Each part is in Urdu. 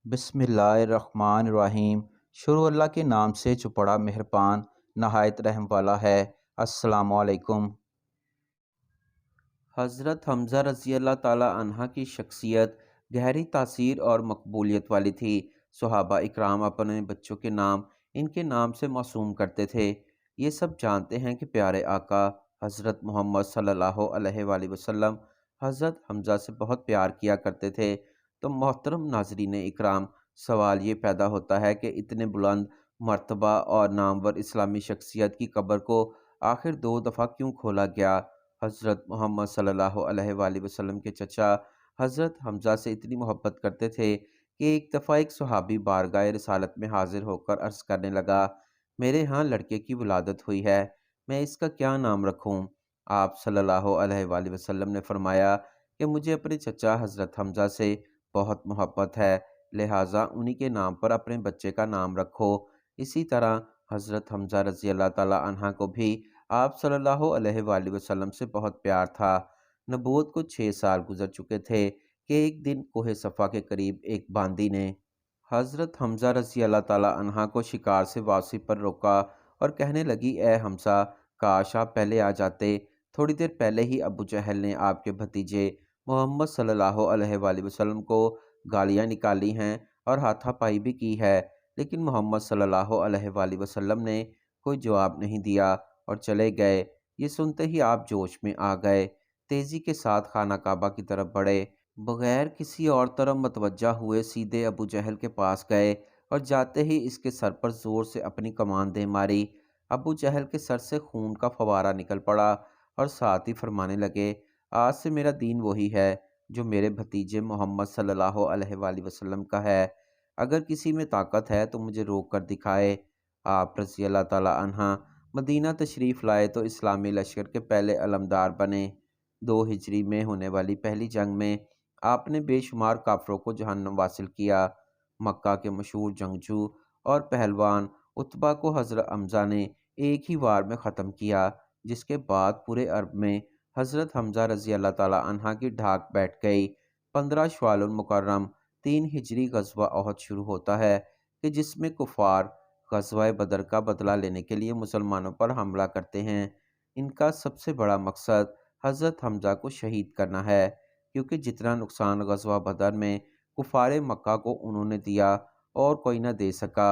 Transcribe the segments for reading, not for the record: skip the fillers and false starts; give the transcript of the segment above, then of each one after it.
بسم اللہ الرحمن الرحیم۔ شروع اللہ کے نام سے جو بڑا مہربان نہایت رحم والا ہے۔ السلام علیکم۔ حضرت حمزہ رضی اللہ تعالی عنہ کی شخصیت گہری تاثیر اور مقبولیت والی تھی۔ صحابہ اکرام اپنے بچوں کے نام ان کے نام سے موسوم کرتے تھے۔ یہ سب جانتے ہیں کہ پیارے آقا حضرت محمد صلی اللہ علیہ وآلہ وسلم حضرت حمزہ سے بہت پیار کیا کرتے تھے۔ تو محترم ناظرین اکرام، سوال یہ پیدا ہوتا ہے کہ اتنے بلند مرتبہ اور نامور اسلامی شخصیت کی قبر کو آخر 2 دفعہ کیوں کھولا گیا؟ حضرت محمد صلی اللہ علیہ وآلہ وسلم کے چچا حضرت حمزہ سے اتنی محبت کرتے تھے کہ ایک دفعہ ایک صحابی بارگاہ رسالت میں حاضر ہو کر عرض کرنے لگا، میرے ہاں لڑکے کی ولادت ہوئی ہے، میں اس کا کیا نام رکھوں؟ آپ صلی اللہ علیہ وآلہ وسلم نے فرمایا کہ مجھے اپنے چچا حضرت حمزہ سے بہت محبت ہے، لہٰذا انہی کے نام پر اپنے بچے کا نام رکھو۔ اسی طرح حضرت حمزہ رضی اللہ تعالی عنہ کو بھی آپ صلی اللہ علیہ وآلہ وسلم سے بہت پیار تھا۔ نبوت کو 6 سال گزر چکے تھے کہ ایک دن کوہ صفا کے قریب ایک باندی نے حضرت حمزہ رضی اللہ تعالی عنہ کو شکار سے واپسی پر روکا اور کہنے لگی، اے حمزہ، کاش آپ پہلے آ جاتے۔ تھوڑی دیر پہلے ہی ابو جہل نے آپ کے بھتیجے محمد صلی اللہ علیہ وآلہ وسلم کو گالیاں نکالی ہیں اور ہاتھا پائی بھی کی ہے، لیکن محمد صلی اللہ علیہ وآلہ وسلم نے کوئی جواب نہیں دیا اور چلے گئے۔ یہ سنتے ہی آپ جوش میں آ گئے، تیزی کے ساتھ خانہ کعبہ کی طرف بڑھے، بغیر کسی اور طرف متوجہ ہوئے سیدھے ابو جہل کے پاس گئے اور جاتے ہی اس کے سر پر زور سے اپنی کمان دے ماری۔ ابو جہل کے سر سے خون کا فوارہ نکل پڑا اور ساتھ ہی فرمانے لگے، آج سے میرا دین وہی ہے جو میرے بھتیجے محمد صلی اللہ علیہ وآلہ وسلم کا ہے۔ اگر کسی میں طاقت ہے تو مجھے روک کر دکھائے۔ آپ رضی اللہ تعالی عنہ مدینہ تشریف لائے تو اسلامی لشکر کے پہلے علمدار بنے۔ 2 ہجری میں ہونے والی پہلی جنگ میں آپ نے بے شمار کافروں کو جہنم واصل کیا۔ مکہ کے مشہور جنگجو اور پہلوان عتبہ کو حضرت حمزہ نے ایک ہی وار میں ختم کیا، جس کے بعد پورے عرب میں حضرت حمزہ رضی اللہ تعالی عنہ کی ڈھاک بیٹھ گئی۔ 15 شوال المکرم 3 ہجری غزوہ احد شروع ہوتا ہے کہ جس میں کفار غزوہ بدر کا بدلہ لینے کے لیے مسلمانوں پر حملہ کرتے ہیں۔ ان کا سب سے بڑا مقصد حضرت حمزہ کو شہید کرنا ہے، کیونکہ جتنا نقصان غزوہ بدر میں کفار مکہ کو انہوں نے دیا اور کوئی نہ دے سکا۔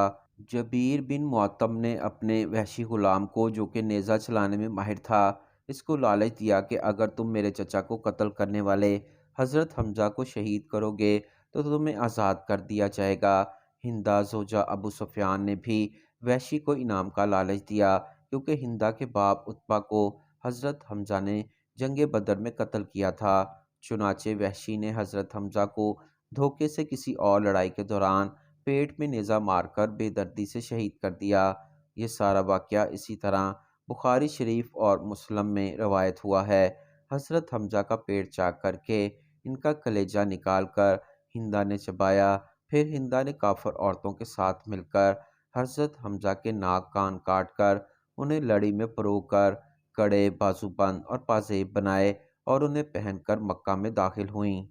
جبیر بن معطم نے اپنے وحشی غلام کو، جو کہ نیزہ چلانے میں ماہر تھا، اس کو لالچ دیا کہ اگر تم میرے چچا کو قتل کرنے والے حضرت حمزہ کو شہید کرو گے تو تمہیں آزاد کر دیا جائے گا۔ ہندہ زوجہ ابو سفیان نے بھی وحشی کو انعام کا لالچ دیا، کیونکہ ہندہ کے باپ عتبہ کو حضرت حمزہ نے جنگ بدر میں قتل کیا تھا۔ چنانچہ وحشی نے حضرت حمزہ کو دھوکے سے کسی اور لڑائی کے دوران پیٹ میں نیزہ مار کر بے دردی سے شہید کر دیا۔ یہ سارا واقعہ اسی طرح بخاری شریف اور مسلم میں روایت ہوا ہے۔ حضرت حمزہ کا پیٹ چاک کر کے ان کا کلیجہ نکال کر ہندہ نے چبایا، پھر ہندہ نے کافر عورتوں کے ساتھ مل کر حضرت حمزہ کے ناک کان کاٹ کر انہیں لڑی میں پرو کر کڑے، بازو بند اور پازیب بنائے اور انہیں پہن کر مکہ میں داخل ہوئیں۔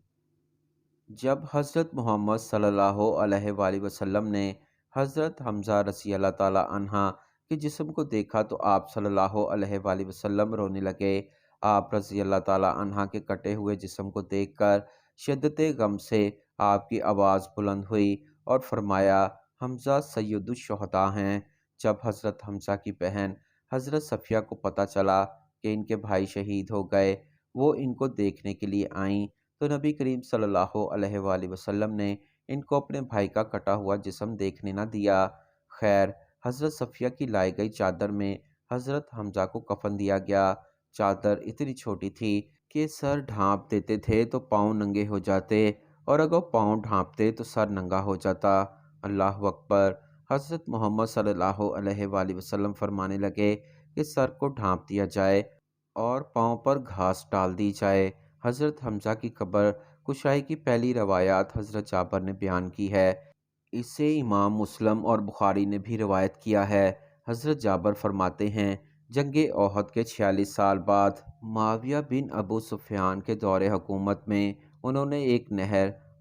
جب حضرت محمد صلی اللہ علیہ وآلہ وسلم نے حضرت حمزہ رضی اللہ تعالی عنہ کے جسم کو دیکھا تو آپ صلی اللہ علیہ وآلہ وسلم رونے لگے۔ آپ رضی اللہ تعالی عنہ کے کٹے ہوئے جسم کو دیکھ کر شدت غم سے آپ کی آواز بلند ہوئی اور فرمایا، حمزہ سید الشہداء ہیں۔ جب حضرت حمزہ کی بہن حضرت صفیہ کو پتہ چلا کہ ان کے بھائی شہید ہو گئے، وہ ان کو دیکھنے کے لیے آئیں تو نبی کریم صلی اللہ علیہ وآلہ وسلم نے ان کو اپنے بھائی کا کٹا ہوا جسم دیکھنے نہ دیا۔ خیر، حضرت صفیہ کی لائی گئی چادر میں حضرت حمزہ کو کفن دیا گیا۔ چادر اتنی چھوٹی تھی کہ سر ڈھانپ دیتے تھے تو پاؤں ننگے ہو جاتے، اور اگر پاؤں ڈھانپتے تو سر ننگا ہو جاتا۔ اللہ اکبر۔ حضرت محمد صلی اللہ علیہ وآلہ وسلم فرمانے لگے کہ سر کو ڈھانپ دیا جائے اور پاؤں پر گھاس ڈال دی جائے۔ حضرت حمزہ کی قبر کشائی کی پہلی روایات حضرت جابر نے بیان کی ہے۔ اسے امام مسلم اور بخاری نے بھی روایت کیا ہے۔ حضرت جابر فرماتے ہیں، جنگ احد کے 46 سال بعد معاویہ بن ابو سفیان کے دور حکومت میں انہوں نے ایک نہر